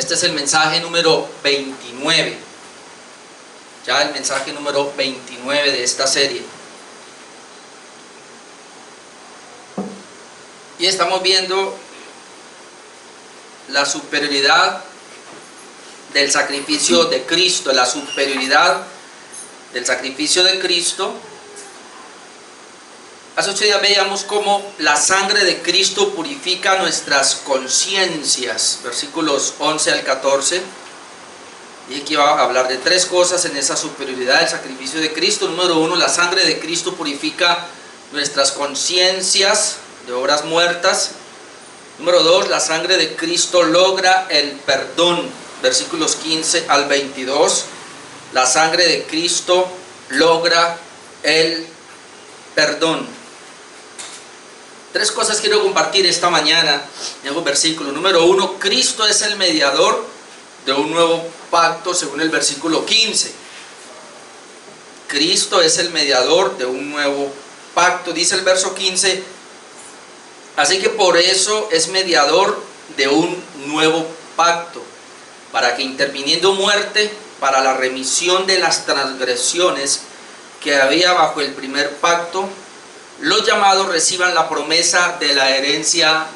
Este es el mensaje número 29. Ya el mensaje número 29 de esta serie. Y estamos viendo la superioridad del sacrificio de Cristo, la superioridad del sacrificio de Cristo. Hace 8 días veíamos cómo la sangre de Cristo purifica nuestras conciencias, versículos 11 al 14. Dije que iba a hablar de 3 cosas en esa superioridad del sacrificio de Cristo. Número 1, la sangre de Cristo purifica nuestras conciencias de obras muertas. Número 2, la sangre de Cristo logra el perdón, versículos 15 al 22. La sangre de Cristo logra el perdón. 3 cosas quiero compartir esta mañana en los versículos. Número 1, Cristo es el mediador de un nuevo pacto, según el versículo 15. Cristo es el mediador de un nuevo pacto, dice el verso 15. Así que por eso es mediador de un nuevo pacto, para que interviniendo muerte, para la remisión de las transgresiones que había bajo el primer pacto, los llamados reciban la promesa de la herencia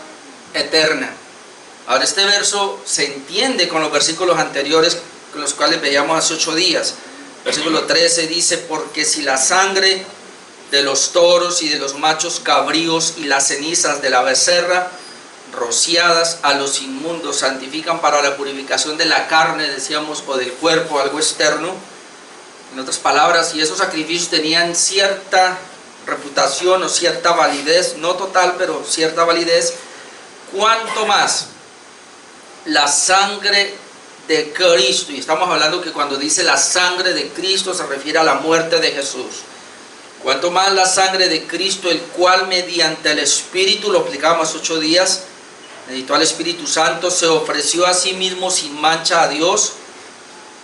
eterna. Ahora este verso se entiende con los versículos anteriores, con los cuales veíamos hace 8 días. Versículo 13 dice: porque si la sangre de los toros y de los machos cabríos y las cenizas de la becerra rociadas a los inmundos santifican para la purificación de la carne, decíamos, o del cuerpo, algo externo. En otras palabras, si esos sacrificios tenían cierta reputación o cierta validez, no total, pero cierta validez, cuanto más la sangre de Cristo, y estamos hablando que cuando dice la sangre de Cristo se refiere a la muerte de Jesús, cuanto más la sangre de Cristo, el cual mediante el Espíritu, lo explicábamos 8 días, meditó al Espíritu Santo, se ofreció a sí mismo sin mancha a Dios.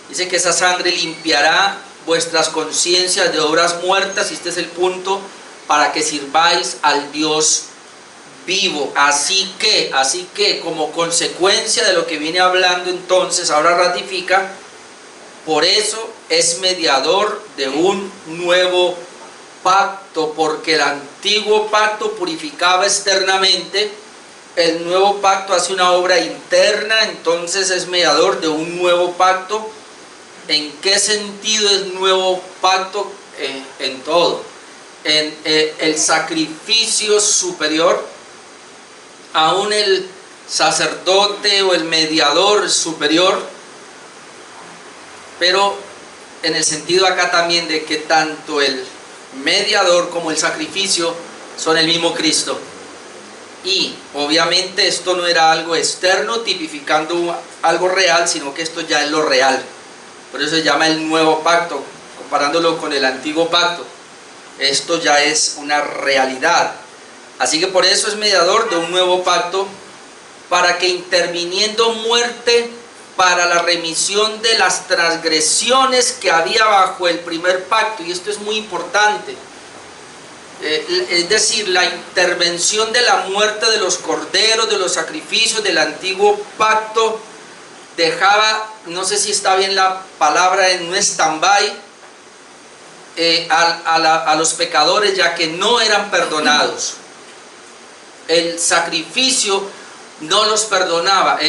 Dice que esa sangre limpiará vuestras conciencias de obras muertas, y este es el punto, para que sirváis al Dios vivo. Así que como consecuencia de lo que viene hablando entonces, ahora ratifica, por eso es mediador de un nuevo pacto, porque el antiguo pacto purificaba externamente, el nuevo pacto hace una obra interna, entonces es mediador de un nuevo pacto. ¿En qué sentido es nuevo pacto? En todo. En el sacrificio superior, aún el sacerdote o el mediador superior, pero en el sentido acá también de que tanto el mediador como el sacrificio son el mismo Cristo. Y obviamente esto no era algo externo tipificando algo real, sino que esto ya es lo real. Por eso se llama el nuevo pacto, comparándolo con el antiguo pacto. Esto ya es una realidad. Así que por eso es mediador de un nuevo pacto, para que interviniendo muerte, para la remisión de las transgresiones que había bajo el primer pacto. Y esto es muy importante. Es decir, la intervención de la muerte de los corderos, de los sacrificios del antiguo pacto, dejaba, no sé si está bien la palabra, en un stand-by a los pecadores, ya que no eran perdonados. El sacrificio no los perdonaba.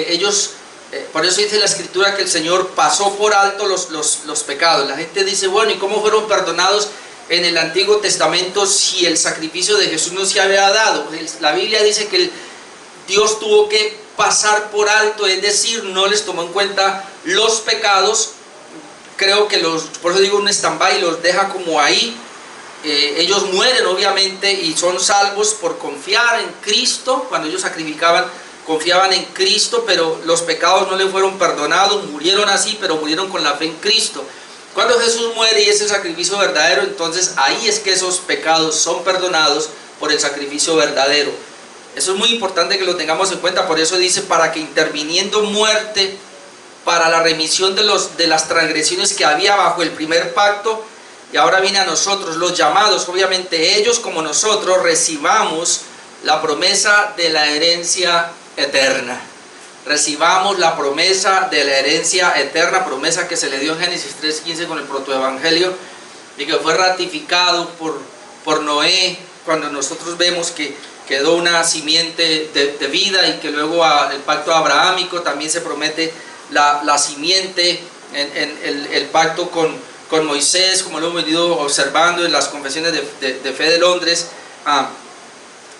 Por eso dice la Escritura que el Señor pasó por alto los pecados. La gente dice, bueno, ¿y cómo fueron perdonados en el Antiguo Testamento si el sacrificio de Jesús no se había dado? La Biblia dice que Dios tuvo que pasar por alto, es decir, no les tomó en cuenta los pecados. Creo que por eso digo un stand-by, los deja como ahí. Ellos mueren obviamente y son salvos por confiar en Cristo. Cuando ellos sacrificaban, confiaban en Cristo, pero los pecados no les fueron perdonados, murieron así, pero murieron con la fe en Cristo. Cuando Jesús muere y es el sacrificio verdadero, entonces ahí es que esos pecados son perdonados por el sacrificio verdadero. Eso es muy importante que lo tengamos en cuenta. Por eso dice, para que interviniendo muerte, para la remisión de las transgresiones que había bajo el primer pacto, y ahora viene a nosotros, los llamados, obviamente ellos como nosotros, recibamos la promesa de la herencia eterna. recibamos la promesa de la herencia eterna, promesa que se le dio en Génesis 3:15 con el protoevangelio y que fue ratificado por Noé, cuando nosotros vemos que quedó una simiente de vida, y que luego el pacto abrahámico también se promete la simiente en el pacto con Moisés, como lo hemos venido observando en las confesiones de fe de Londres.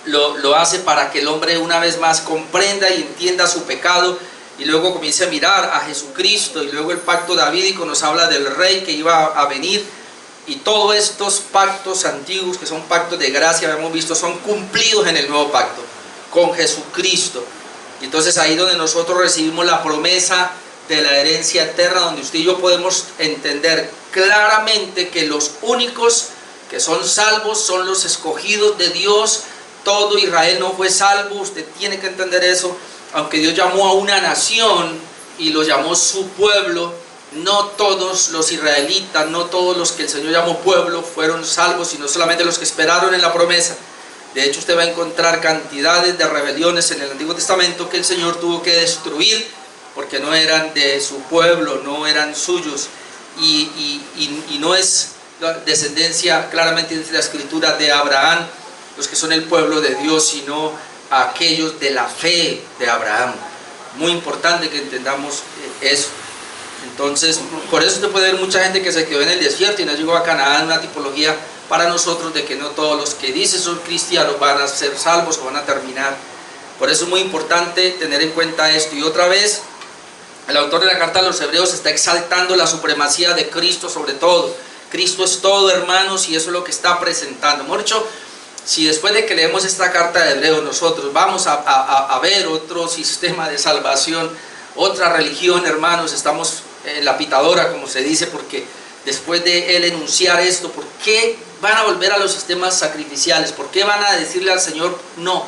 Lo hace para que el hombre una vez más comprenda y entienda su pecado, y luego comience a mirar a Jesucristo. Y luego el pacto davídico nos habla del rey que iba a venir, y todos estos pactos antiguos, que son pactos de gracia, hemos visto, son cumplidos en el nuevo pacto con Jesucristo. Y entonces ahí donde nosotros recibimos la promesa de la herencia eterna, donde usted y yo podemos entender claramente que los únicos que son salvos son los escogidos de Dios. Todo Israel no fue salvo, usted tiene que entender eso. Aunque Dios llamó a una nación y lo llamó su pueblo, no todos los israelitas, no todos los que el Señor llamó pueblo fueron salvos, sino solamente los que esperaron en la promesa. De hecho, usted va a encontrar cantidades de rebeliones en el Antiguo Testamento que el Señor tuvo que destruir, porque no eran de su pueblo, no eran suyos, y no es la descendencia, claramente dice la Escritura, de Abraham los que son el pueblo de Dios, sino aquellos de la fe de Abraham. Muy importante que entendamos eso. Entonces, por eso usted puede ver mucha gente que se quedó en el desierto y no llegó a Canaán, una tipología para nosotros de que no todos los que dicen son cristianos van a ser salvos o van a terminar. Por eso es muy importante tener en cuenta esto. Y otra vez, el autor de la carta a los Hebreos está exaltando la supremacía de Cristo sobre todo. Cristo es todo, hermanos, y eso es lo que está presentando. Hemos dicho, si después de que leemos esta carta de Hebreos nosotros vamos a ver otro sistema de salvación, otra religión, hermanos, estamos en la pitadora, como se dice, porque después de él enunciar esto, ¿por qué van a volver a los sistemas sacrificiales? ¿Por qué van a decirle al Señor no?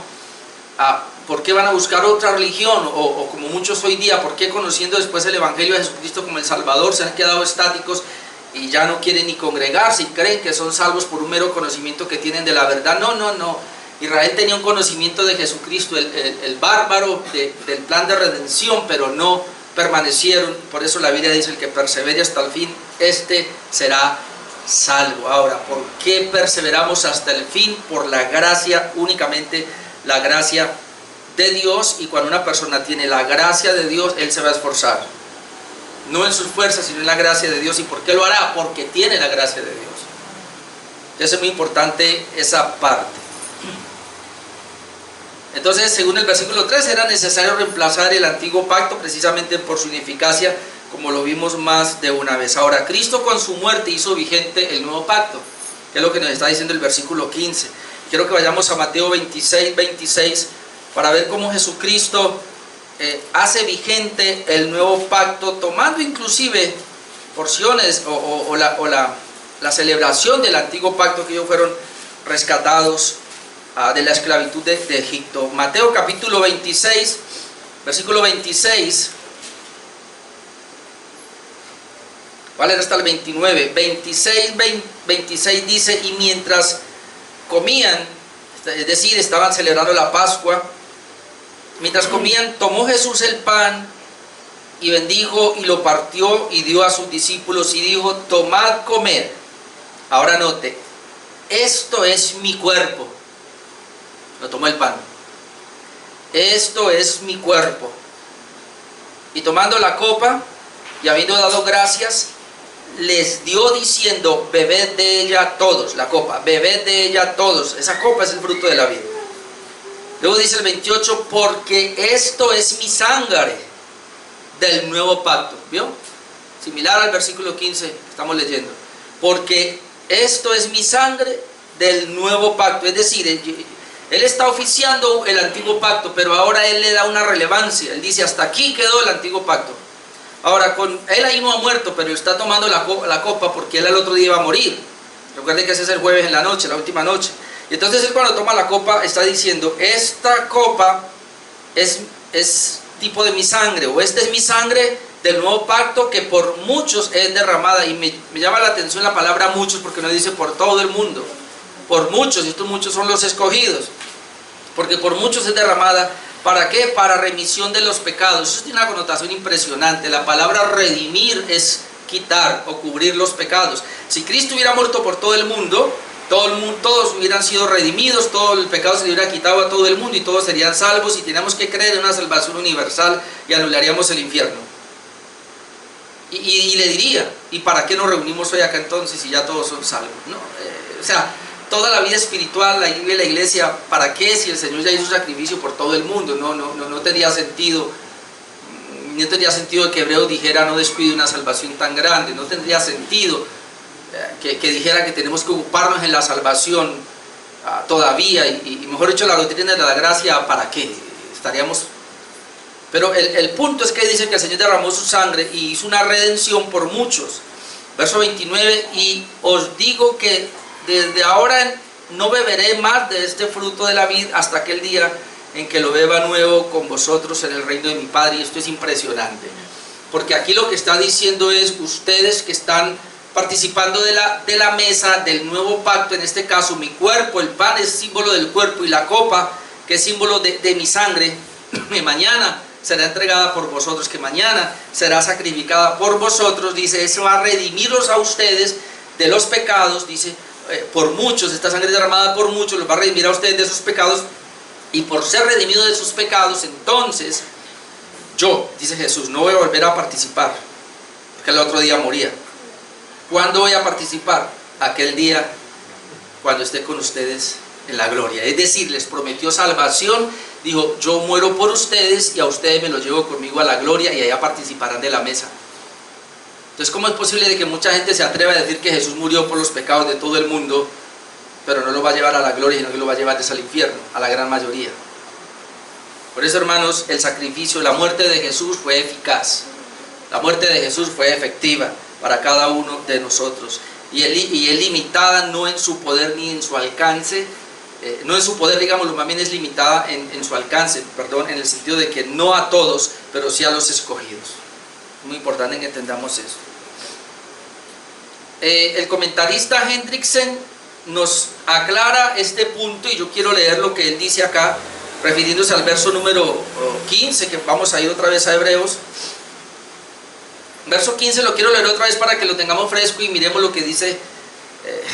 ¿Por qué van a buscar otra religión? O como muchos hoy día, ¿por qué conociendo después el Evangelio de Jesucristo como el Salvador se han quedado estáticos y ya no quieren ni congregarse y creen que son salvos por un mero conocimiento que tienen de la verdad? No. Israel tenía un conocimiento de Jesucristo, el bárbaro del plan de redención, pero no permanecieron. Por eso la Biblia dice: el que persevere hasta el fin, este será salvo. Ahora, ¿por qué perseveramos hasta el fin? Por la gracia, únicamente la gracia de Dios. Y cuando una persona tiene la gracia de Dios, él se va a esforzar, no en sus fuerzas, sino en la gracia de Dios. ¿Y por qué lo hará? Porque tiene la gracia de Dios. Eso es muy importante, esa parte. Entonces, según el versículo 3, era necesario reemplazar el antiguo pacto precisamente por su ineficacia, como lo vimos más de una vez. Ahora, Cristo con su muerte hizo vigente el nuevo pacto, que es lo que nos está diciendo el versículo 15. Quiero que vayamos a Mateo 26 para ver cómo Jesucristo hace vigente el nuevo pacto, tomando inclusive porciones o la celebración del antiguo pacto, que ellos fueron rescatados de la esclavitud de Egipto. Mateo capítulo 26, versículo 26, ¿vale? Hasta el 29. 26 dice: y mientras comían, es decir, estaban celebrando la Pascua, mientras comían, tomó Jesús el pan y bendijo y lo partió y dio a sus discípulos y dijo: tomad, comed. Ahora note, esto es mi cuerpo. Lo tomó el pan. Esto es mi cuerpo. Y tomando la copa y habiendo dado gracias, les dio diciendo: bebed de ella todos. La copa, bebed de ella todos. Esa copa es el fruto de la vida. Luego dice el 28: porque esto es mi sangre del nuevo pacto. ¿Vio? Similar al versículo 15 que estamos leyendo. Porque esto es mi sangre del nuevo pacto. Es decir, él está oficiando el antiguo pacto, pero ahora él le da una relevancia. Él dice: hasta aquí quedó el antiguo pacto. Ahora, él ahí no ha muerto, pero está tomando la copa porque él al otro día iba a morir. Recuerden que ese es el jueves en la noche, la última noche. Y entonces él, cuando toma la copa, está diciendo: esta copa es tipo de mi sangre, o esta es mi sangre del nuevo pacto, que por muchos es derramada. Y me llama la atención la palabra muchos, porque no dice por todo el mundo. Por muchos, y estos muchos son los escogidos, porque por muchos es derramada ¿Para qué? Para remisión de los pecados. Eso tiene una connotación impresionante. La palabra redimir es quitar o cubrir los pecados. Si Cristo hubiera muerto por todo el mundo, todos hubieran sido redimidos, todo el pecado se le hubiera quitado a todo el mundo y todos serían salvos, y tenemos que creer en una salvación universal y anularíamos el infierno. Y le diría, ¿y para qué nos reunimos hoy acá entonces si ya todos son salvos? ¿No? O sea, toda la vida espiritual, la vida de la iglesia, ¿para qué si el Señor ya hizo un sacrificio por todo el mundo? No tendría sentido. No tendría sentido que Hebreos dijera no descuide una salvación tan grande. No tendría sentido que dijera que tenemos que ocuparnos en la salvación todavía, y mejor dicho, la doctrina de la gracia, ¿para qué? Estaríamos... Pero el punto es que dice que el Señor derramó su sangre y hizo una redención por muchos. Verso 29, y os digo que desde ahora no beberé más de este fruto de la vid hasta aquel día en que lo beba nuevo con vosotros en el reino de mi Padre. Y esto es impresionante, porque aquí lo que está diciendo es, ustedes que están participando de la mesa del nuevo pacto, en este caso mi cuerpo, el pan es símbolo del cuerpo y la copa que es símbolo de mi sangre, que mañana será entregada por vosotros, que mañana será sacrificada por vosotros, dice, eso va a redimiros a ustedes de los pecados, dice, por muchos, esta sangre derramada por muchos, los va a redimir a ustedes de sus pecados, y por ser redimido de sus pecados, entonces, yo, dice Jesús, no voy a volver a participar, porque el otro día moría. ¿Cuándo voy a participar? Aquel día cuando esté con ustedes en la gloria. Es decir, les prometió salvación, dijo, yo muero por ustedes y a ustedes me los llevo conmigo a la gloria y allá participarán de la mesa. Entonces, ¿cómo es posible de que mucha gente se atreva a decir que Jesús murió por los pecados de todo el mundo, pero no lo va a llevar a la gloria, sino que lo va a llevar al infierno, a la gran mayoría? Por eso, hermanos, el sacrificio, la muerte de Jesús fue eficaz. La muerte de Jesús fue efectiva para cada uno de nosotros, y es limitada no en su poder ni en su alcance, no en su poder, digámoslo, más bien es limitada en su alcance, perdón, en el sentido de que no a todos, pero sí a los escogidos. Es muy importante que entendamos eso. El comentarista Hendriksen nos aclara este punto, y yo quiero leer lo que él dice acá, refiriéndose al verso número 15, que vamos a ir otra vez a Hebreos. Verso 15 lo quiero leer otra vez para que lo tengamos fresco y miremos lo que dice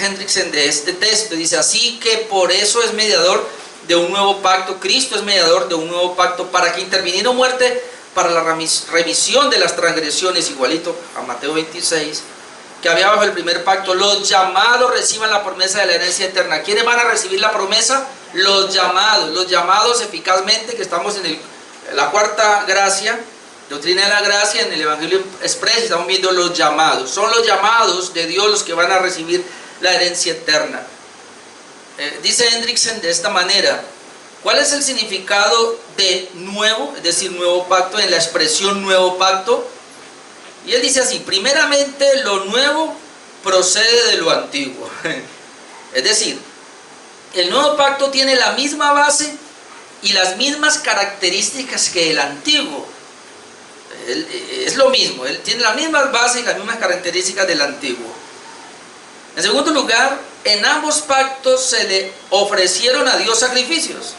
Hendriksen de este texto. Dice, así que por eso es mediador de un nuevo pacto, Cristo es mediador de un nuevo pacto, para que interviniendo muerte para la remisión de las transgresiones, igualito a Mateo 26, que había bajo el primer pacto, los llamados reciban la promesa de la herencia eterna. ¿Quiénes van a recibir la promesa? Los llamados eficazmente, que estamos en la cuarta gracia, doctrina de la gracia, en el Evangelio Express, estamos viendo los llamados. Son los llamados de Dios los que van a recibir la herencia eterna. Dice Hendriksen de esta manera, ¿cuál es el significado de nuevo, es decir, nuevo pacto, en la expresión nuevo pacto? Y él dice así, primeramente lo nuevo procede de lo antiguo. Es decir, el nuevo pacto tiene la misma base y las mismas características que el antiguo. Es lo mismo, él tiene las mismas bases y las mismas características del antiguo. En segundo lugar, en ambos pactos se le ofrecieron a Dios sacrificios.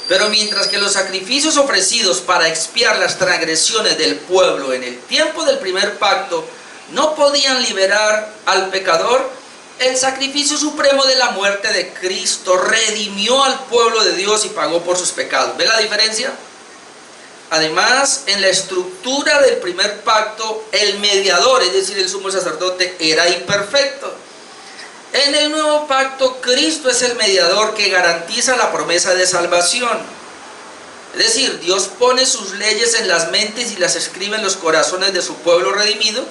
Pero mientras que los sacrificios ofrecidos para expiar las transgresiones del pueblo en el tiempo del primer pacto no podían liberar al pecador, el sacrificio supremo de la muerte de Cristo redimió al pueblo de Dios y pagó por sus pecados. ¿Ve la diferencia? Además, en la estructura del primer pacto, el mediador, es decir, el sumo sacerdote, era imperfecto. En el nuevo pacto, Cristo es el mediador que garantiza la promesa de salvación. Es decir, Dios pone sus leyes en las mentes y las escribe en los corazones de su pueblo redimido,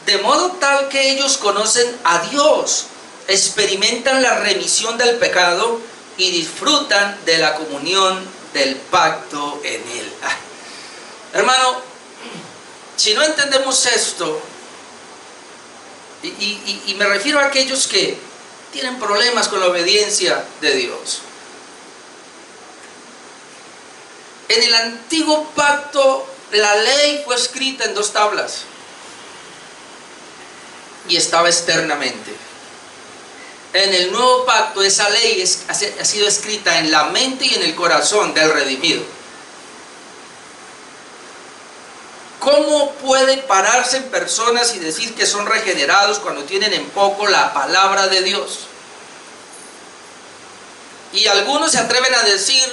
de modo tal que ellos conocen a Dios, experimentan la remisión del pecado y disfrutan de la comunión del pacto en él. Hermano, si no entendemos esto, y me refiero a aquellos que tienen problemas con la obediencia de Dios. En el antiguo pacto, la ley fue escrita en 2 tablas y estaba externamente. En el nuevo pacto esa ley ha sido escrita en la mente y en el corazón del redimido. ¿Cómo puede pararse en personas y decir que son regenerados cuando tienen en poco la palabra de Dios? Y algunos se atreven a decir,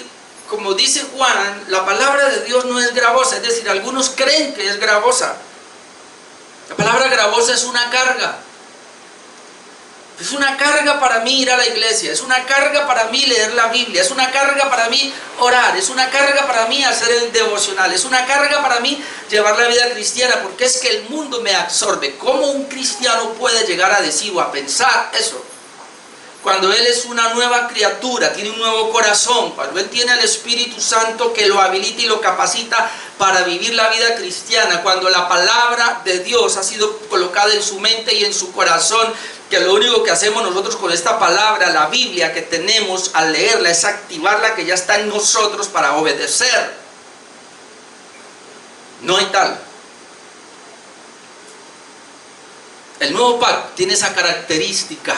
como dice Juan, la palabra de Dios no es gravosa, es decir, algunos creen que es gravosa. La palabra gravosa es una carga. Es una carga para mí ir a la iglesia, es una carga para mí leer la Biblia, es una carga para mí orar, es una carga para mí hacer el devocional, es una carga para mí llevar la vida cristiana, porque es que el mundo me absorbe. ¿Cómo un cristiano puede llegar a decir o a pensar eso? Cuando él es una nueva criatura, tiene un nuevo corazón, cuando él tiene al Espíritu Santo que lo habilita y lo capacita para vivir la vida cristiana, cuando la palabra de Dios ha sido colocada en su mente y en su corazón, que lo único que hacemos nosotros con esta palabra, la Biblia que tenemos al leerla, es activarla que ya está en nosotros para obedecer. No hay tal. El nuevo pacto tiene esa característica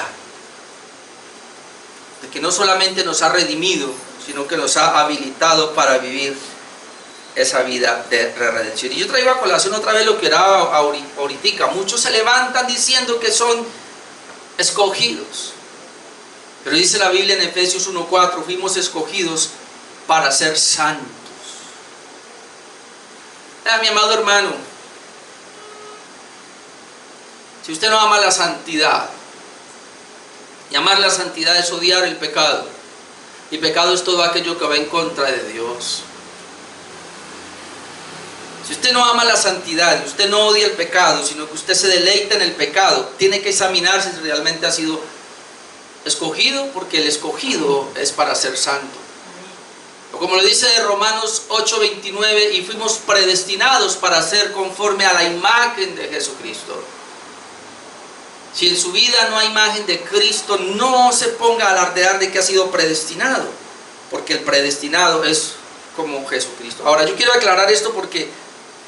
de que no solamente nos ha redimido, sino que nos ha habilitado para vivir esa vida de redención. Y yo traigo a colación otra vez lo que era ahorita. Muchos se levantan diciendo que son escogidos, pero dice la Biblia en Efesios 1:4, fuimos escogidos para ser santos. Mi amado hermano, si usted no ama la santidad, y amar la santidad es odiar el pecado, y pecado es todo aquello que va en contra de Dios. Si usted no ama la santidad, usted no odia el pecado, sino que usted se deleita en el pecado, tiene que examinarse si realmente ha sido escogido, porque el escogido es para ser santo. O como lo dice Romanos 8:29, y fuimos predestinados para ser conforme a la imagen de Jesucristo. Si en su vida no hay imagen de Cristo, no se ponga a alardear de que ha sido predestinado, porque el predestinado es como Jesucristo. Ahora yo quiero aclarar esto porque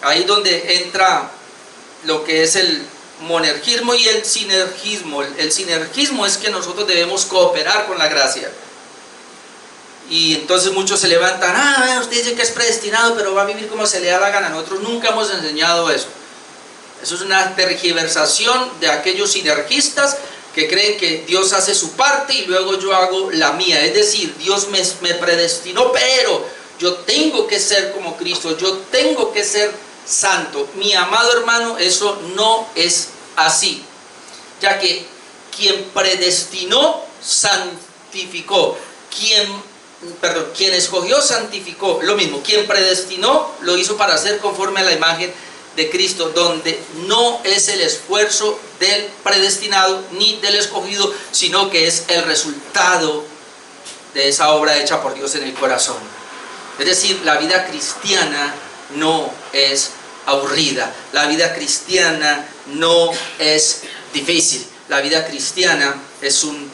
ahí es donde entra lo que es el monergismo y el sinergismo. El sinergismo es que nosotros debemos cooperar con la gracia. Y entonces muchos se levantan, usted dice que es predestinado, pero va a vivir como se le da la gana. Nosotros nunca hemos enseñado eso. Eso es una tergiversación de aquellos sinergistas que creen que Dios hace su parte y luego yo hago la mía. Es decir, Dios me predestinó, pero yo tengo que ser como Cristo, yo tengo que ser santo. Mi amado hermano, eso no es así, ya que quien predestinó, santificó. Quien escogió, santificó. Lo mismo, quien predestinó, lo hizo para ser conforme a la imagen de Cristo, donde no es el esfuerzo del predestinado ni del escogido, sino que es el resultado de esa obra hecha por Dios en el corazón. Es decir, la vida cristiana no es aburrida, la vida cristiana no es difícil, la vida cristiana es un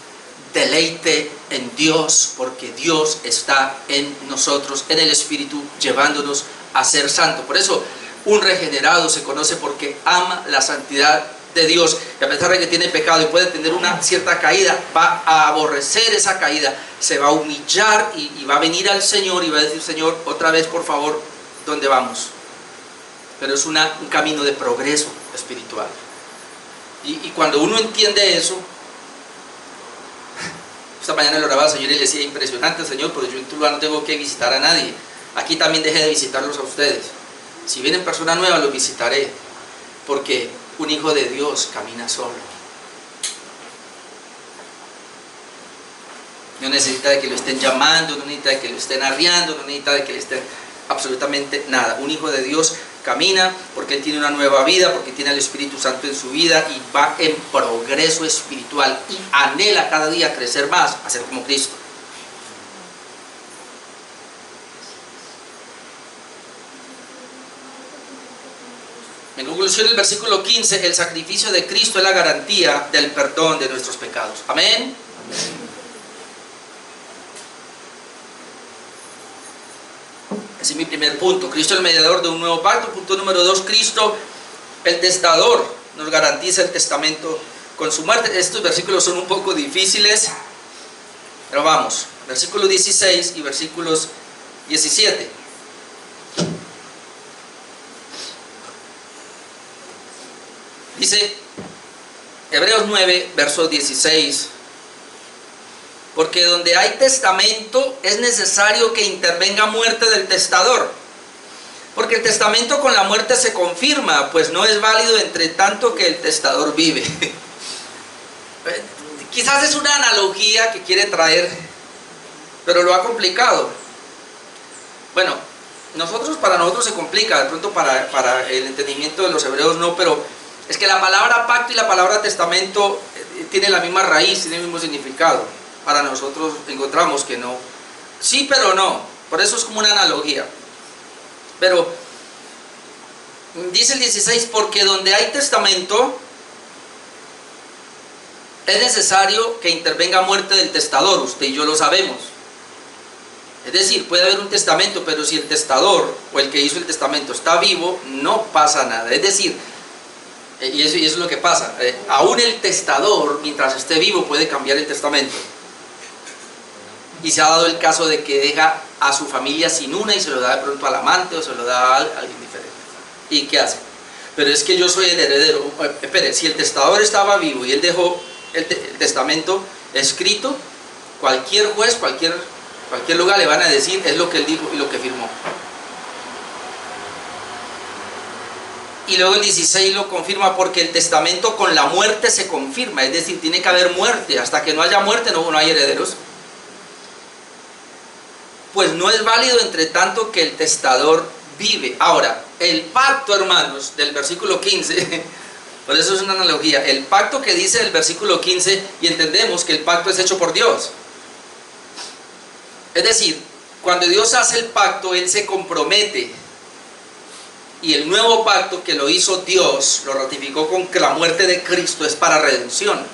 deleite en Dios, porque Dios está en nosotros, en el Espíritu, llevándonos a ser santos. Por eso un regenerado se conoce porque ama la santidad de Dios, y a pesar de que tiene pecado y puede tener una cierta caída, va a aborrecer esa caída, se va a humillar y va a venir al Señor y va a decir: Señor, otra vez por favor, ¿dónde vamos? Pero es un camino de progreso espiritual, y cuando uno entiende eso, esta mañana le oraba al Señor y le decía: impresionante, Señor, pero yo en Tuluá no tengo que visitar a nadie, aquí también dejé de visitarlos a ustedes. Si vienen personas nuevas, los visitaré, porque un hijo de Dios camina solo. No necesita de que lo estén llamando, no necesita de que lo estén arreando, no necesita de que le estén absolutamente nada. Un hijo de Dios camina porque él tiene una nueva vida, porque tiene al Espíritu Santo en su vida y va en progreso espiritual y anhela cada día crecer más, a ser como Cristo. En conclusión, el versículo 15, el sacrificio de Cristo es la garantía del perdón de nuestros pecados. Amén. Amén. Ese es mi primer punto. Cristo es el mediador de un nuevo pacto. Punto número 2, Cristo, el testador, nos garantiza el testamento con su muerte. Estos versículos son un poco difíciles, pero vamos, versículo 16 y versículos 17. Dice Hebreos 9, verso 16: porque donde hay testamento es necesario que intervenga muerte del testador, porque el testamento con la muerte se confirma, pues no es válido entre tanto que el testador vive. Quizás es una analogía que quiere traer, pero lo ha complicado. Bueno, para nosotros se complica, de pronto para el entendimiento de los hebreos no, pero es que la palabra pacto y la palabra testamento tienen la misma raíz, tienen el mismo significado. Para nosotros encontramos que no. Sí, pero no. Por eso es como una analogía. Pero dice el 16, porque donde hay testamento es necesario que intervenga muerte del testador. Usted y yo lo sabemos. Es decir, puede haber un testamento, pero si el testador o el que hizo el testamento está vivo, no pasa nada. Es decir, y eso es lo que pasa, aún el testador, mientras esté vivo, puede cambiar el testamento. Y se ha dado el caso de que deja a su familia sin una y se lo da de pronto al amante o se lo da a alguien diferente. ¿Y qué hace? Pero es que yo soy el heredero. Espere, si el testador estaba vivo y él dejó el testamento escrito, cualquier juez, cualquier lugar le van a decir es lo que él dijo y lo que firmó. Y luego el 16 lo confirma, porque el testamento con la muerte se confirma, es decir, tiene que haber muerte. Hasta que no haya muerte no hay herederos. Pues no es válido entre tanto que el testador vive. Ahora, el pacto, hermanos, del versículo 15, por eso es una analogía, el pacto que dice el versículo 15, y entendemos que el pacto es hecho por Dios. Es decir, cuando Dios hace el pacto, Él se compromete. Y el nuevo pacto que lo hizo Dios, lo ratificó con que la muerte de Cristo es para redención.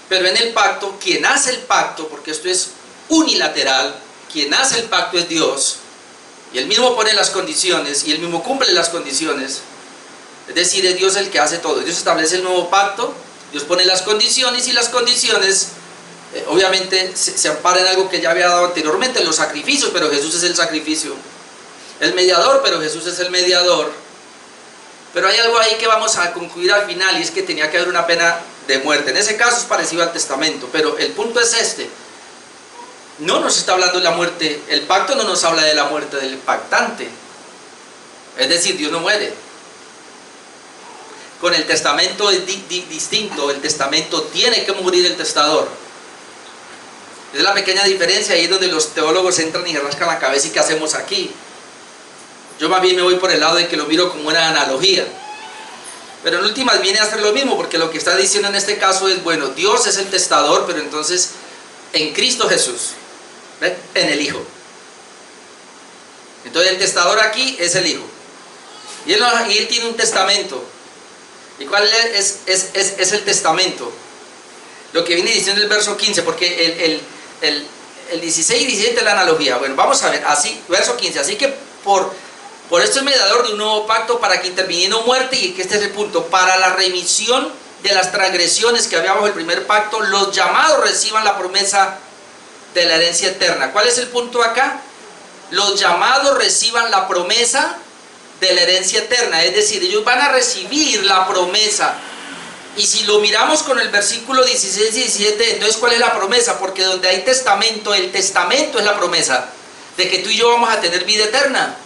Pero en el pacto, quien hace el pacto, porque esto es unilateral, quien hace el pacto es Dios, y Él mismo pone las condiciones, y Él mismo cumple las condiciones. Es decir, es Dios el que hace todo. Dios establece el nuevo pacto, Dios pone las condiciones, y las condiciones obviamente se amparan en algo que ya había dado anteriormente, los sacrificios, pero Jesús es el sacrificio. El mediador, pero Jesús es el mediador. Pero hay algo ahí que vamos a concluir al final, y es que tenía que haber una pena de muerte. En ese caso es parecido al testamento, pero el punto es este: no nos está hablando de la muerte, el pacto no nos habla de la muerte del pactante. Es decir, Dios no muere. Con el testamento es distinto, el testamento tiene que morir el testador. Es la pequeña diferencia, ahí es donde los teólogos entran y se rascan la cabeza. ¿Y qué hacemos aquí? Yo más bien me voy por el lado de que lo miro como una analogía. Pero en últimas viene a hacer lo mismo, porque lo que está diciendo en este caso es, bueno, Dios es el testador, pero entonces en Cristo Jesús, ¿ve? En el Hijo. Entonces el testador aquí es el Hijo. Y él tiene un testamento. ¿Y cuál es el testamento? Lo que viene diciendo el verso 15, porque el 16 y 17 es la analogía. Bueno, vamos a ver, así, verso 15, así que por esto es mediador de un nuevo pacto, para que interviniendo muerte, y que este es el punto, para la remisión de las transgresiones que había bajo el primer pacto, los llamados reciban la promesa de la herencia eterna. ¿Cuál es el punto acá? Los llamados reciban la promesa de la herencia eterna, es decir, ellos van a recibir la promesa. Y si lo miramos con el versículo 16 y 17, entonces ¿cuál es la promesa? Porque donde hay testamento, el testamento es la promesa de que tú y yo vamos a tener vida eterna.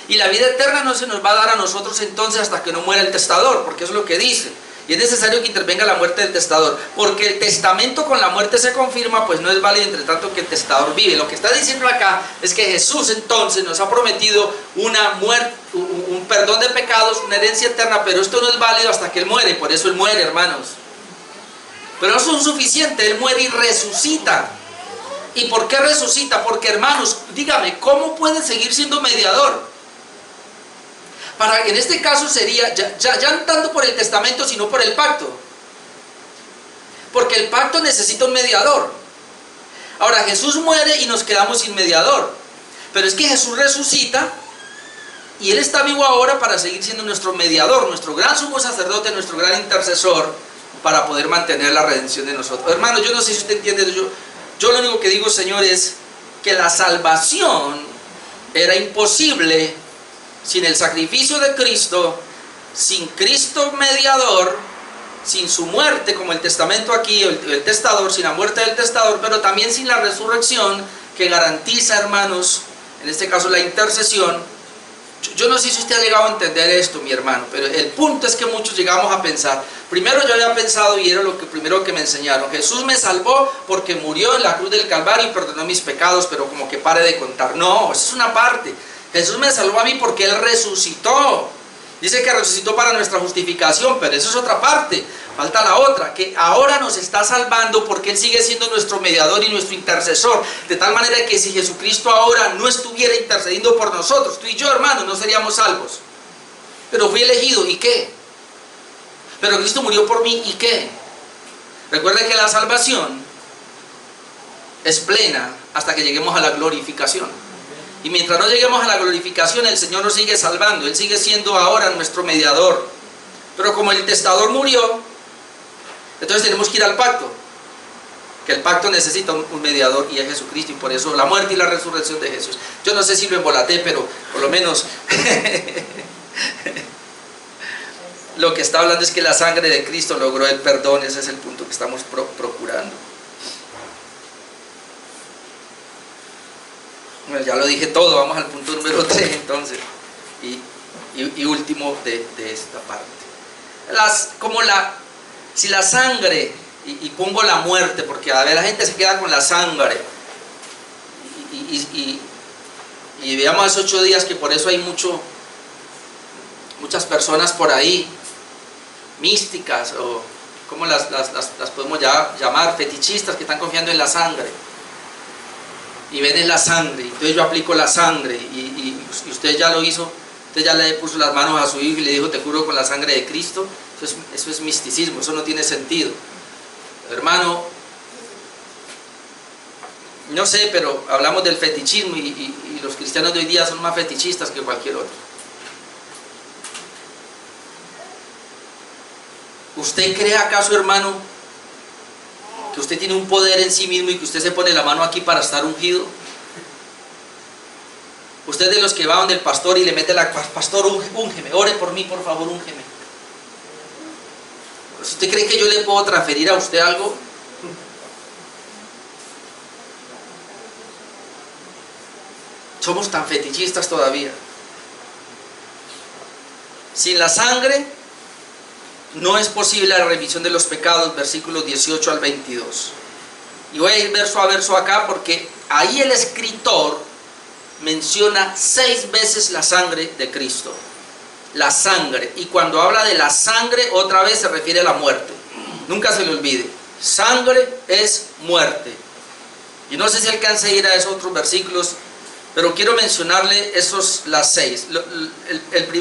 Y la vida eterna no se nos va a dar a nosotros entonces hasta que no muera el testador, porque eso es lo que dice. Y es necesario que intervenga la muerte del testador, porque el testamento con la muerte se confirma, pues no es válido entre tanto que el testador vive. Lo que está diciendo acá es que Jesús entonces nos ha prometido una muerte, un perdón de pecados, una herencia eterna, pero esto no es válido hasta que Él muere, y por eso Él muere, hermanos. Pero eso es suficiente, Él muere y resucita. ¿Y por qué resucita? Porque, hermanos, dígame, ¿cómo puede seguir siendo mediador? En este caso sería, ya no tanto por el testamento, sino por el pacto. Porque el pacto necesita un mediador. Ahora, Jesús muere y nos quedamos sin mediador. Pero es que Jesús resucita Y Él está vivo ahora para seguir siendo nuestro mediador, nuestro gran sumo sacerdote, nuestro gran intercesor, para poder mantener la redención de nosotros. Hermano, yo no sé si usted entiende, yo lo único que digo, Señor, es que la salvación era imposible sin el sacrificio de Cristo, sin Cristo mediador, sin su muerte, como el testamento aquí, el testador, sin la muerte del testador, pero también sin la resurrección que garantiza, hermanos, en este caso la intercesión. Yo no sé si usted ha llegado a entender esto, mi hermano, pero el punto es que muchos llegamos a pensar. Primero yo había pensado, y era lo primero que me enseñaron: Jesús me salvó porque murió en la cruz del Calvario y perdonó mis pecados, pero como que pare de contar. No, esa es una parte. Jesús me salvó a mí porque Él resucitó. Dice que resucitó para nuestra justificación, pero eso es otra parte. Falta la otra, que ahora nos está salvando porque Él sigue siendo nuestro mediador y nuestro intercesor. De tal manera que si Jesucristo ahora no estuviera intercediendo por nosotros, tú y yo, hermanos, no seríamos salvos. Pero fui elegido, ¿y qué? Pero Cristo murió por mí, ¿y qué? Recuerda que la salvación es plena hasta que lleguemos a la glorificación. Y mientras no lleguemos a la glorificación, el Señor nos sigue salvando. Él sigue siendo ahora nuestro mediador. Pero como el testador murió, entonces tenemos que ir al pacto. Que el pacto necesita un mediador, y es Jesucristo. Y por eso la muerte y la resurrección de Jesús. Yo no sé si lo embolaté, pero por lo menos lo que está hablando es que la sangre de Cristo logró el perdón. Ese es el punto que estamos procurando. Bueno, ya lo dije todo, vamos al punto número 3 entonces, y último de esta parte. Si la sangre, y pongo la muerte, porque a ver, la gente se queda con la sangre, y veamos hace 8 días que por eso hay muchas personas por ahí, místicas, o como las podemos llamar, fetichistas, que están confiando en la sangre. Y ven en la sangre, entonces yo aplico la sangre, y usted ya lo hizo, usted ya le puso las manos a su hijo y le dijo: te curo con la sangre de Cristo. Eso es misticismo, eso no tiene sentido. Hermano, no sé, pero hablamos del fetichismo, y los cristianos de hoy día son más fetichistas que cualquier otro. ¿Usted cree acaso, hermano, que usted tiene un poder en sí mismo y que usted se pone la mano aquí para estar ungido? Usted es de los que va donde el pastor y le mete pastor, úngeme, ore por mí, por favor, úngeme. ¿Usted cree que yo le puedo transferir a usted algo? Somos tan fetichistas todavía. Sin la sangre no es posible la remisión de los pecados, versículos 18 al 22. Y voy a ir verso a verso acá, porque ahí el escritor menciona 6 veces la sangre de Cristo. La sangre. Y cuando habla de la sangre, otra vez se refiere a la muerte. Nunca se le olvide. Sangre es muerte. Y no sé si alcance a ir a esos otros versículos, pero quiero mencionarle las 6.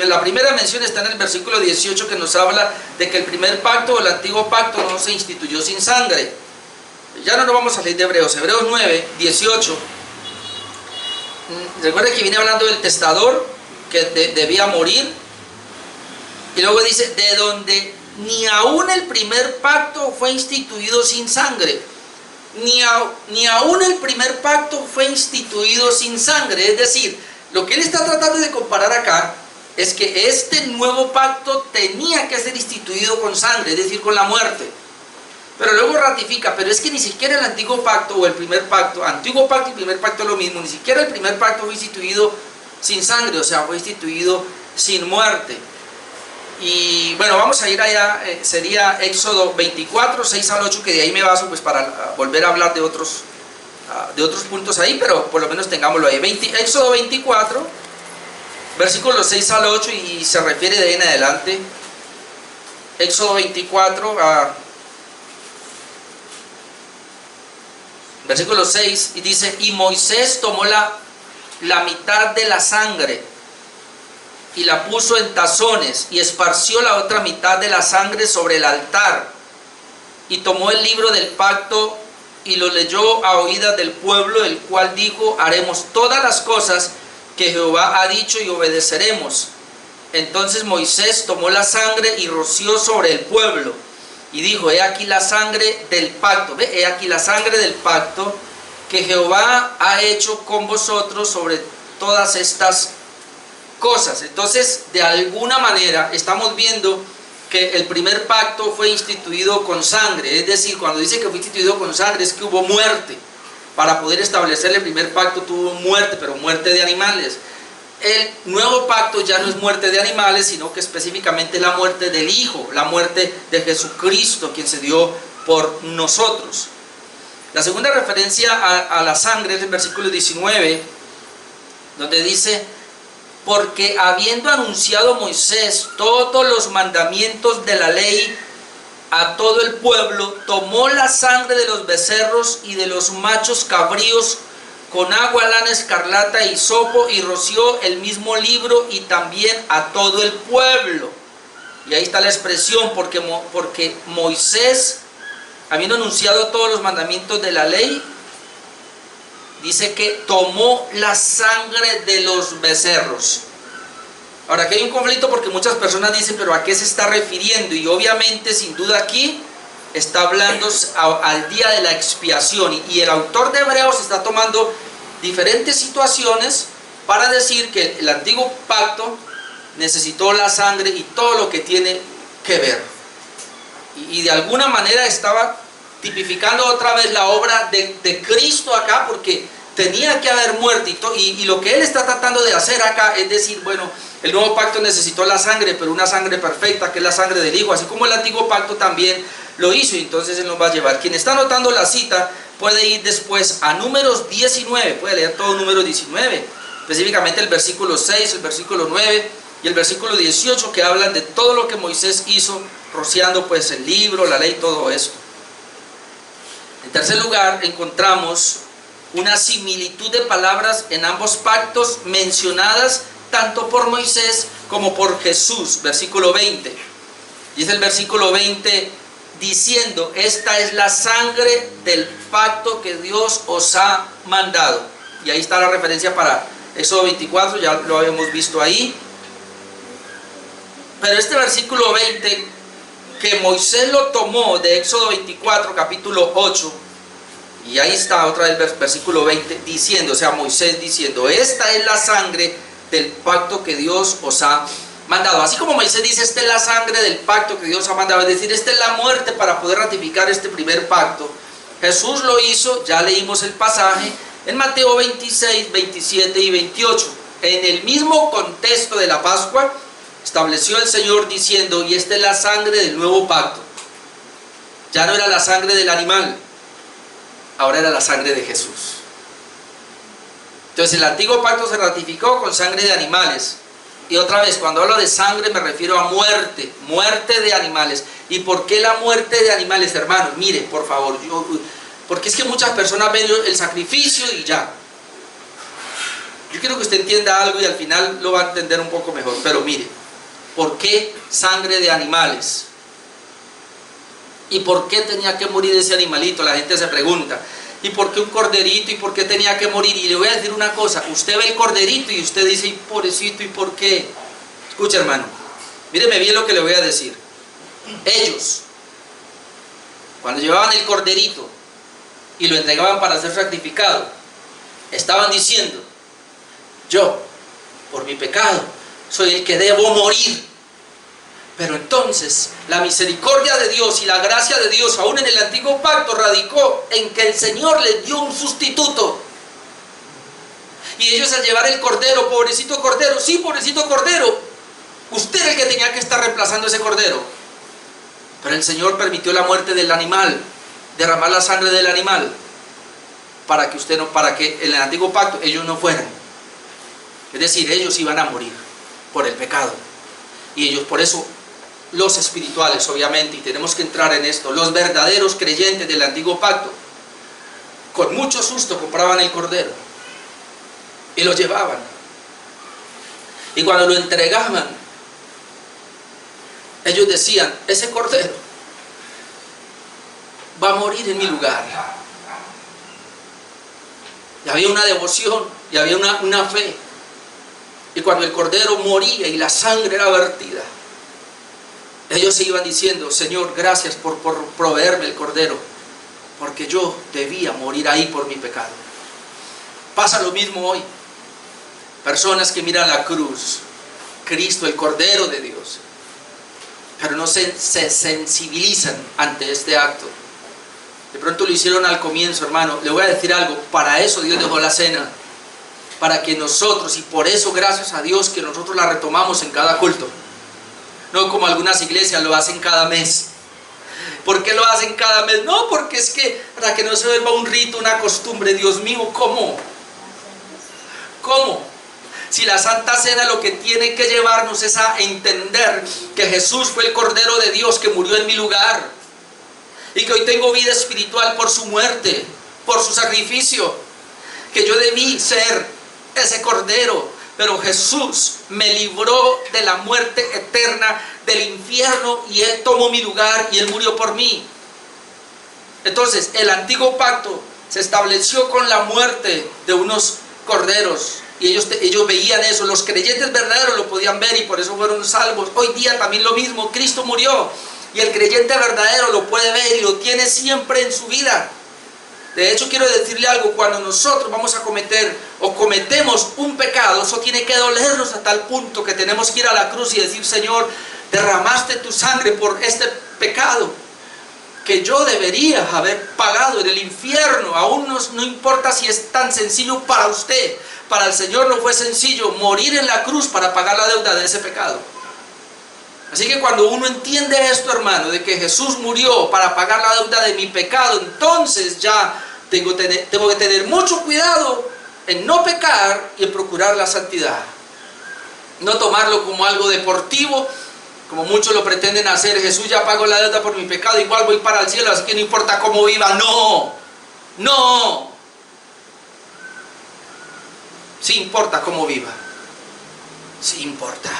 La primera mención está en el versículo 18, que nos habla de que el primer pacto, el antiguo pacto, no se instituyó sin sangre. Ya no nos vamos a leer de Hebreos. Hebreos 9, 18. Recuerda que viene hablando del testador que debía morir. Y luego dice: de donde ni aún el primer pacto fue instituido sin sangre. Ni aún el primer pacto fue instituido sin sangre. Es decir, lo que él está tratando de comparar acá es que este nuevo pacto tenía que ser instituido con sangre, es decir, con la muerte. Pero luego ratifica: pero es que ni siquiera el antiguo pacto o el primer pacto, antiguo pacto y primer pacto es lo mismo, ni siquiera el primer pacto fue instituido sin sangre, o sea, fue instituido sin muerte. Y bueno, vamos a ir allá, sería Éxodo 24, 6 al 8, que de ahí me baso pues para volver a hablar de otros puntos ahí, pero por lo menos tengámoslo ahí. Éxodo 24, versículos 6 al 8, y se refiere de ahí en adelante. Éxodo 24, versículo 6, y dice: y Moisés tomó la mitad de la sangre y la puso en tazones, y esparció la otra mitad de la sangre sobre el altar, y tomó el libro del pacto y lo leyó a oídas del pueblo, el cual dijo: haremos todas las cosas que Jehová ha dicho y obedeceremos. Entonces Moisés tomó la sangre y roció sobre el pueblo y dijo: he aquí la sangre del pacto, he aquí la sangre del pacto que Jehová ha hecho con vosotros sobre todas estas cosas. Entonces, de alguna manera estamos viendo que el primer pacto fue instituido con sangre. Es decir, cuando dice que fue instituido con sangre, es que hubo muerte. Para poder establecer el primer pacto tuvo muerte, pero muerte de animales. El nuevo pacto ya no es muerte de animales, sino que específicamente la muerte del Hijo, la muerte de Jesucristo, quien se dio por nosotros. La segunda referencia a la sangre es el versículo 19, donde dice: porque habiendo anunciado Moisés todos los mandamientos de la ley a todo el pueblo, tomó la sangre de los becerros y de los machos cabríos con agua, lana escarlata y hisopo, y roció el mismo libro y también a todo el pueblo. Y ahí está la expresión, porque Moisés, habiendo anunciado todos los mandamientos de la ley, dice que tomó la sangre de los becerros. Ahora, aquí hay un conflicto porque muchas personas dicen: pero ¿a qué se está refiriendo? Y obviamente, sin duda, aquí está hablando al día de la expiación. Y el autor de Hebreos está tomando diferentes situaciones para decir que el antiguo pacto necesitó la sangre y todo lo que tiene que ver. Y de alguna manera estaba tipificando otra vez la obra de Cristo acá, porque tenía que haber muerte. Y lo que él está tratando de hacer acá es decir: bueno, el nuevo pacto necesitó la sangre, pero una sangre perfecta, que es la sangre del Hijo, así como el antiguo pacto también lo hizo. Y entonces él nos va a llevar. Quien está anotando la cita puede ir después a Números 19, puede leer todo Números 19, específicamente el versículo 6, el versículo 9 y el versículo 18, que hablan de todo lo que Moisés hizo, rociando pues el libro, la ley, todo esto. En tercer lugar, encontramos una similitud de palabras en ambos pactos mencionadas tanto por Moisés como por Jesús. Versículo 20. Dice el versículo 20: diciendo: esta es la sangre del pacto que Dios os ha mandado. Y ahí está la referencia para Éxodo 24, ya lo habíamos visto ahí. Pero este versículo 20, que Moisés lo tomó de Éxodo 24, capítulo 8, y ahí está otra vez versículo 20, diciendo, o sea, Moisés diciendo: esta es la sangre del pacto que Dios os ha mandado. Así como Moisés dice: esta es la sangre del pacto que Dios ha mandado, es decir, esta es la muerte para poder ratificar este primer pacto. Jesús lo hizo, ya leímos el pasaje en Mateo 26, 27 y 28. En el mismo contexto de la Pascua, estableció el Señor diciendo: y esta es la sangre del nuevo pacto. Ya no era la sangre del animal, ahora era la sangre de Jesús. Entonces el antiguo pacto se ratificó con sangre de animales. Y otra vez, cuando hablo de sangre me refiero a muerte, muerte de animales. ¿Y por qué la muerte de animales, hermanos? Mire, por favor, porque es que muchas personas ven el sacrificio y ya. Yo quiero que usted entienda algo y al final lo va a entender un poco mejor. Pero mire, ¿por qué sangre de animales? ¿Y por qué tenía que morir ese animalito? La gente se pregunta. ¿Y por qué un corderito? ¿Y por qué tenía que morir? Y le voy a decir una cosa: usted ve el corderito y usted dice: "Y pobrecito, ¿y por qué?". Escucha, hermano, míreme bien lo que le voy a decir. Ellos, cuando llevaban el corderito y lo entregaban para ser sacrificado, estaban diciendo: yo, por mi pecado, soy el que debo morir. Pero entonces la misericordia de Dios y la gracia de Dios, aún en el antiguo pacto, radicó en que el Señor les dio un sustituto. Y ellos, al llevar el cordero: pobrecito cordero, sí, pobrecito cordero, usted era el que tenía que estar reemplazando ese cordero. Pero el Señor permitió la muerte del animal, derramar la sangre del animal, para que en el antiguo pacto ellos no fueran. Es decir, ellos iban a morir por el pecado. Y ellos, por eso, los espirituales, obviamente, y tenemos que entrar en esto, los verdaderos creyentes del antiguo pacto, con mucho susto compraban el cordero y lo llevaban. Y cuando lo entregaban, ellos decían: ese cordero va a morir en mi lugar. Y había una devoción y había una fe. Y cuando el cordero moría y la sangre era vertida, ellos se iban diciendo: Señor, gracias por proveerme el cordero, porque yo debía morir ahí por mi pecado. Pasa lo mismo hoy. Personas que miran la cruz, Cristo, el Cordero de Dios, pero no se sensibilizan ante este acto. De pronto lo hicieron al comienzo, hermano. Le voy a decir algo: para eso Dios dejó la cena, para que nosotros, y por eso gracias a Dios que nosotros la retomamos en cada culto, no como algunas iglesias lo hacen cada mes. ¿Por qué lo hacen cada mes? No, porque es que para que no se vuelva un rito, una costumbre. Dios mío, ¿cómo? ¿Cómo? Si la Santa Cena lo que tiene que llevarnos es a entender que Jesús fue el Cordero de Dios que murió en mi lugar, y que hoy tengo vida espiritual por su muerte, por su sacrificio, que yo debí ser ese Cordero, pero Jesús me libró de la muerte eterna, del infierno, y Él tomó mi lugar y Él murió por mí. Entonces el antiguo pacto se estableció con la muerte de unos corderos, y ellos veían eso. Los creyentes verdaderos lo podían ver y por eso fueron salvos. Hoy día también lo mismo. Cristo murió y el creyente verdadero lo puede ver y lo tiene siempre en su vida. De hecho, quiero decirle algo: cuando nosotros vamos a cometer o cometemos un pecado, eso tiene que dolernos a tal punto que tenemos que ir a la cruz y decir: Señor, derramaste tu sangre por este pecado que yo debería haber pagado en el infierno. Aún no importa si es tan sencillo para usted, para el Señor no fue sencillo morir en la cruz para pagar la deuda de ese pecado. Así que cuando uno entiende esto, hermano, de que Jesús murió para pagar la deuda de mi pecado, entonces ya tengo que tener mucho cuidado en no pecar y en procurar la santidad. No tomarlo como algo deportivo, como muchos lo pretenden hacer. Jesús ya pagó la deuda por mi pecado, igual voy para el cielo, así que no importa cómo viva. No, no. Sí importa cómo viva. Sí importa.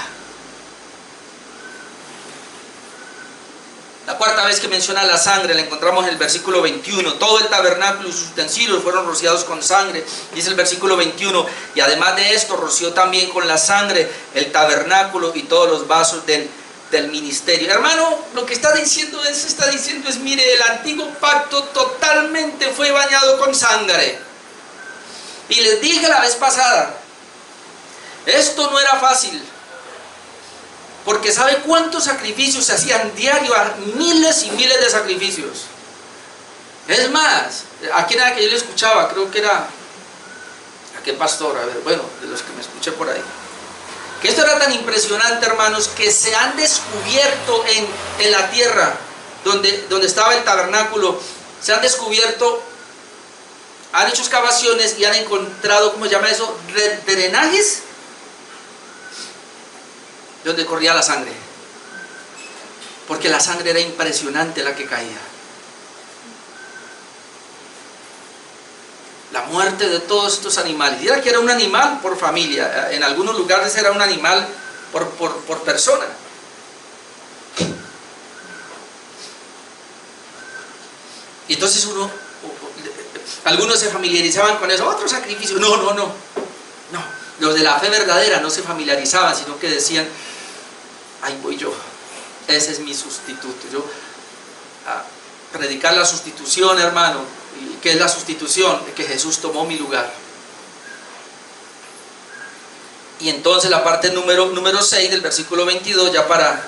La cuarta vez que menciona la sangre la encontramos en el versículo 21. Todo el tabernáculo y sus utensilios fueron rociados con sangre, dice el versículo 21. Y además de esto, roció también con la sangre el tabernáculo y todos los vasos del ministerio. Hermano, lo que está diciendo es: mire, el antiguo pacto totalmente fue bañado con sangre. Y les dije la vez pasada, esto no era fácil, porque ¿sabe cuántos sacrificios se hacían diario? Miles y miles de sacrificios. Es más, ¿a quién era que yo le escuchaba? Creo que era... ¿a qué pastor? A ver, bueno, de los que me escuché por ahí. Que esto era tan impresionante, hermanos, que se han descubierto en la tierra donde estaba el tabernáculo, se han descubierto, han hecho excavaciones y han encontrado, ¿cómo se llama eso? Drenajes donde corría la sangre, porque la sangre era impresionante la que caía. La muerte de todos estos animales, y era que era un animal por familia, en algunos lugares era un animal por persona. Y entonces algunos se familiarizaban con eso. Otro sacrificio, no, los de la fe verdadera no se familiarizaban, sino que decían: ahí voy yo, ese es mi sustituto. Yo a predicar la sustitución, hermano. ¿Y qué es la sustitución? Que Jesús tomó mi lugar. Y entonces la parte número 6 del versículo 22, ya para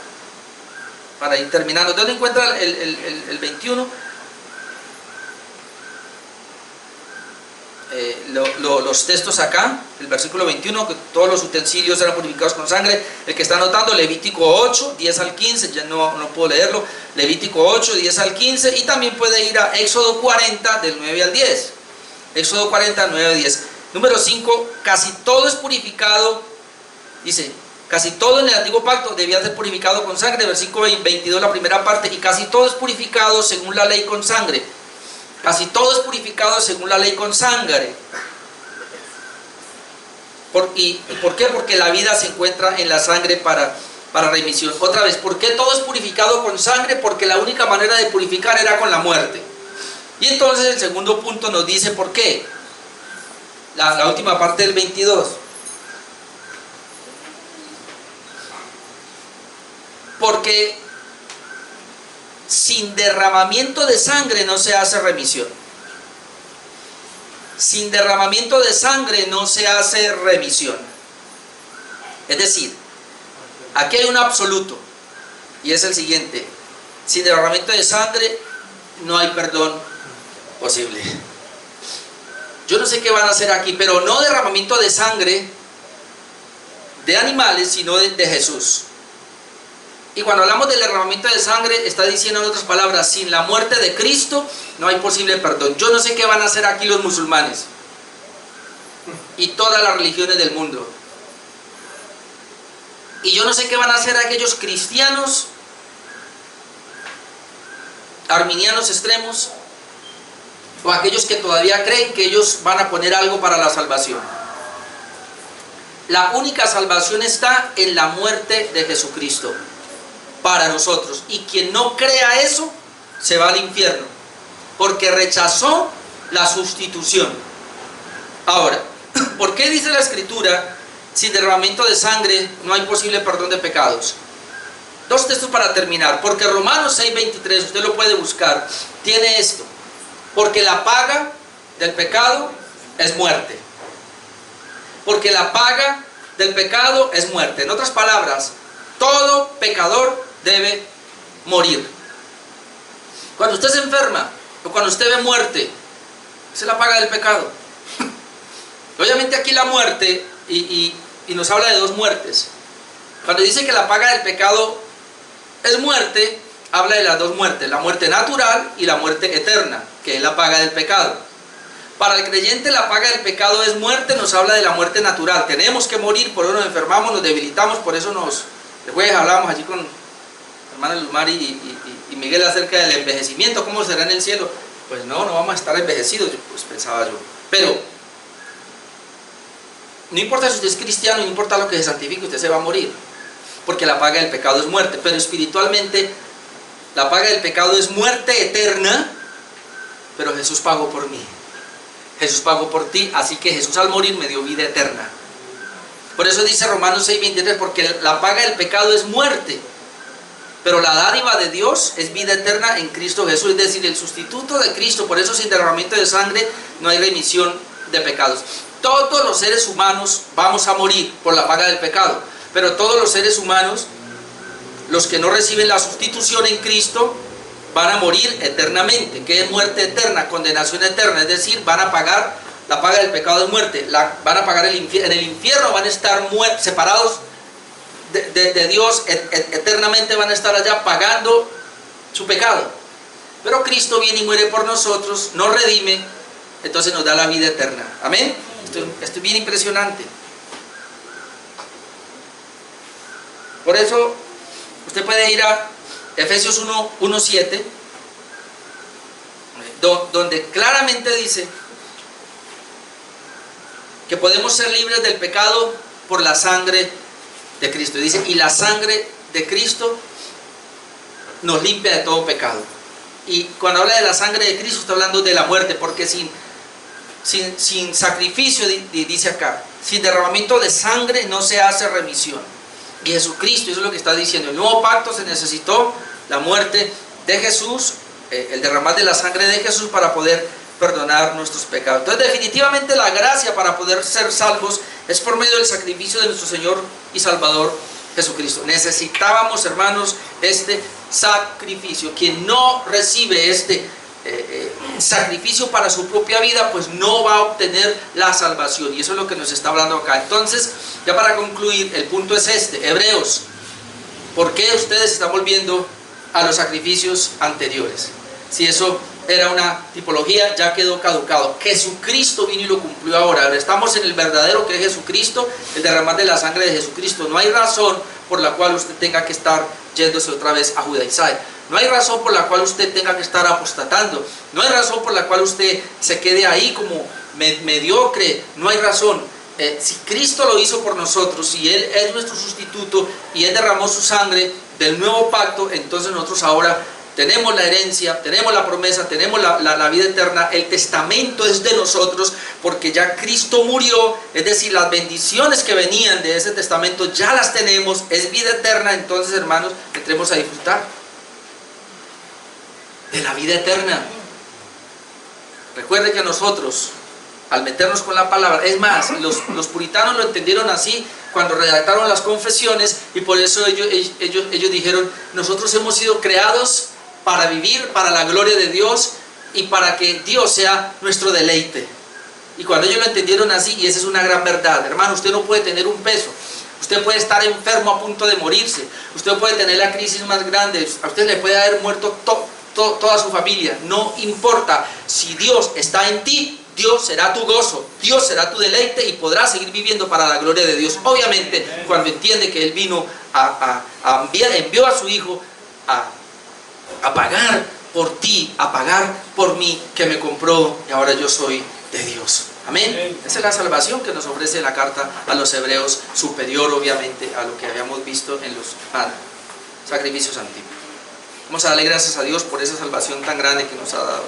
ir terminando. ¿Dónde encuentra el 21? Los textos acá, el versículo 21, que todos los utensilios eran purificados con sangre. El que está anotando, Levítico 8, 10 al 15, ya no puedo leerlo. Levítico 8, 10 al 15, y también puede ir a Éxodo 40, del 9 al 10. Éxodo 40, 9 al 10. Número 5, casi todo es purificado, dice, casi todo en el antiguo pacto debía ser purificado con sangre. Versículo 22, la primera parte, y casi todo es purificado según la ley con sangre. Casi todo es purificado según la ley con sangre. ¿Y por qué? Porque la vida se encuentra en la sangre para remisión. Otra vez, ¿por qué todo es purificado con sangre? Porque la única manera de purificar era con la muerte. Y entonces el segundo punto nos dice por qué. La última parte del 22. Porque sin derramamiento de sangre no se hace remisión. Sin derramamiento de sangre no se hace remisión. Es decir, aquí hay un absoluto, y es el siguiente: sin derramamiento de sangre no hay perdón posible. Yo no sé qué van a hacer aquí, pero no derramamiento de sangre de animales, sino de Jesús. Y cuando hablamos del derramamiento de sangre, está diciendo en otras palabras, sin la muerte de Cristo no hay posible perdón. Yo no sé qué van a hacer aquí los musulmanes y todas las religiones del mundo. Y yo no sé qué van a hacer aquellos cristianos, arminianos extremos, o aquellos que todavía creen que ellos van a poner algo para la salvación. La única salvación está en la muerte de Jesucristo para nosotros, y quien no crea eso se va al infierno porque rechazó la sustitución. Ahora, ¿por qué dice la Escritura sin derramamiento de sangre no hay posible perdón de pecados? Dos textos para terminar, porque Romanos 6:23, usted lo puede buscar, tiene esto: porque la paga del pecado es muerte. Porque la paga del pecado es muerte. En otras palabras, todo pecador debe morir. Cuando usted se enferma o cuando usted ve muerte, esa es la paga del pecado. Obviamente aquí la muerte, y nos habla de dos muertes. Cuando dice que la paga del pecado es muerte, habla de las dos muertes: la muerte natural y la muerte eterna, que es la paga del pecado. Para el creyente la paga del pecado es muerte, nos habla de la muerte natural. Tenemos que morir, por eso nos enfermamos, nos debilitamos, por eso el jueves hablábamos allí con hermana Luzmar y Miguel acerca del envejecimiento, ¿cómo será en el cielo? Pues no vamos a estar envejecidos, pues pensaba yo. Pero no importa si usted es cristiano, no importa lo que se santifique, usted se va a morir, porque la paga del pecado es muerte. Pero espiritualmente la paga del pecado es muerte eterna, pero Jesús pagó por mí. Jesús pagó por ti, así que Jesús al morir me dio vida eterna. Por eso dice Romanos 6:23, porque la paga del pecado es muerte, pero la dádiva de Dios es vida eterna en Cristo Jesús, es decir, el sustituto de Cristo. Por eso sin derramamiento de sangre no hay remisión de pecados. Todos los seres humanos vamos a morir por la paga del pecado, pero todos los seres humanos, los que no reciben la sustitución en Cristo, van a morir eternamente. ¿Qué es muerte eterna? Condenación eterna, es decir, van a pagar, la paga del pecado es muerte, van a pagar en el infierno, van a estar separados de Dios, eternamente van a estar allá pagando su pecado. Pero Cristo viene y muere por nosotros, nos redime, entonces nos da la vida eterna. Amén. Esto es bien impresionante. Por eso usted puede ir a Efesios 1:7, donde claramente dice que podemos ser libres del pecado por la sangre de Cristo. Dice, y la sangre de Cristo nos limpia de todo pecado. Y cuando habla de la sangre de Cristo está hablando de la muerte, porque sin sacrificio, dice acá, sin derramamiento de sangre no se hace remisión. Y Jesucristo, eso es lo que está diciendo, el nuevo pacto se necesitó la muerte de Jesús, el derramar de la sangre de Jesús para poder perdonar nuestros pecados. Entonces definitivamente la gracia para poder ser salvos es por medio del sacrificio de nuestro Señor y Salvador Jesucristo. Necesitábamos, hermanos, este sacrificio. Quien no recibe este sacrificio para su propia vida, pues no va a obtener la salvación, y eso es lo que nos está hablando acá. Entonces, ya para concluir, el punto es este: Hebreos, ¿por qué ustedes están volviendo a los sacrificios anteriores? Si eso era una tipología, ya quedó caducado. Jesucristo vino y lo cumplió ahora. Estamos en el verdadero, que es Jesucristo, el derramar de la sangre de Jesucristo. No hay razón por la cual usted tenga que estar yéndose otra vez a judaizar. No hay razón por la cual usted tenga que estar apostatando. No hay razón por la cual usted se quede ahí como mediocre. No hay razón. Si Cristo lo hizo por nosotros, si Él es nuestro sustituto y Él derramó su sangre del nuevo pacto, entonces nosotros ahora tenemos la herencia, tenemos la promesa, tenemos la vida eterna. El testamento es de nosotros porque ya Cristo murió, es decir, las bendiciones que venían de ese testamento ya las tenemos, es vida eterna. Entonces, hermanos, entremos a disfrutar de la vida eterna. Recuerde que nosotros, al meternos con la palabra, es más, los puritanos lo entendieron así cuando redactaron las confesiones, y por eso ellos dijeron: nosotros hemos sido creados para vivir para la gloria de Dios y para que Dios sea nuestro deleite. Y cuando ellos lo entendieron así, y esa es una gran verdad, hermano, usted no puede tener un peso, usted puede estar enfermo a punto de morirse, usted puede tener la crisis más grande, a usted le puede haber muerto toda su familia, no importa, si Dios está en ti, Dios será tu gozo, Dios será tu deleite y podrás seguir viviendo para la gloria de Dios. Obviamente, cuando entiende que Él vino envió a su Hijo a pagar por ti, a pagar por mí, que me compró y ahora yo soy de Dios. Amén. Esa es la salvación que nos ofrece la carta a los hebreos, superior obviamente a lo que habíamos visto en los sacrificios antiguos. Vamos a darle gracias a Dios por esa salvación tan grande que nos ha dado.